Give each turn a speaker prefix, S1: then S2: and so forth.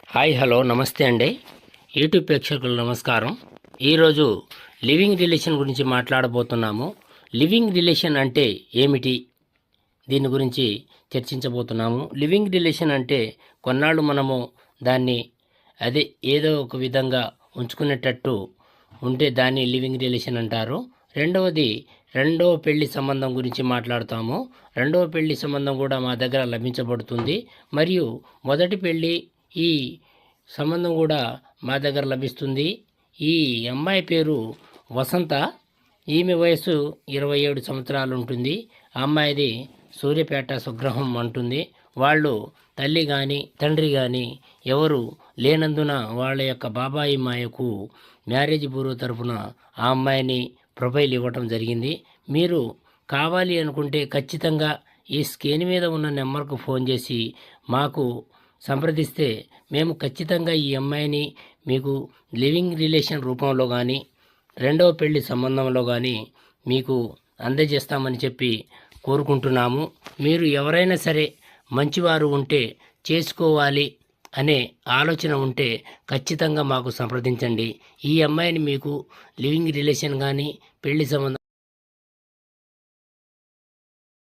S1: Hi hello నమస్తే అండి. YouTube ప్రేక్షకులు నమస్కారం. ఈరోజు లివింగ్ రిలేషన్ గురించి మాట్లాడబోతున్నాము. లివింగ్ రిలేషన్ అంటే ఏమిటి, దీని గురించి చర్చించబోతున్నాము. లివింగ్ రిలేషన్ అంటే కొన్నాళ్ళు మనము దాన్ని ఏదో ఒక విధంగా ఉంచుకునేటట్టు ఉంటే దాన్ని లివింగ్ రిలేషన్ అంటారు. రెండవ పెళ్లి సంబంధం గురించి మాట్లాడుతాము. రెండవ పెళ్లి సంబంధం కూడా మా దగ్గర లభించబడుతుంది. మరియు మొదటి పెళ్లి ఈ సంబంధం కూడా మా దగ్గర లభిస్తుంది. ఈ అమ్మాయి పేరు వసంత. ఈమె వయసు 27 సంవత్సరాలు ఉంటుంది. ఆ అమ్మాయిది సూర్యాపేట స్వగృహం అంటుంది. వాళ్ళు తల్లి కానీ తండ్రి కానీ ఎవరు లేనందున వాళ్ళ యొక్క బాబాయి మాయకు మ్యారేజ్ బ్యూరో తరఫున ఆ అమ్మాయిని ప్రొఫైల్ ఇవ్వటం జరిగింది. మీరు కావాలి అనుకుంటే ఖచ్చితంగా ఈ స్క్రీన్ మీద ఉన్న నెంబర్కు ఫోన్ చేసి మాకు సంప్రదిస్తే మేము ఖచ్చితంగా ఈ అమ్మాయిని మీకు లివింగ్ రిలేషన్ రూపంలో కానీ రెండవ పెళ్లి సంబంధంలో కానీ మీకు అందజేస్తామని చెప్పి కోరుకుంటున్నాము. మీరు ఎవరైనా సరే మంచివారు ఉంటే చేసుకోవాలి అనే ఆలోచన ఉంటే ఖచ్చితంగా మాకు సంప్రదించండి. ఈ అమ్మాయిని మీకు లివింగ్ రిలేషన్ కానీ పెళ్లి సంబంధం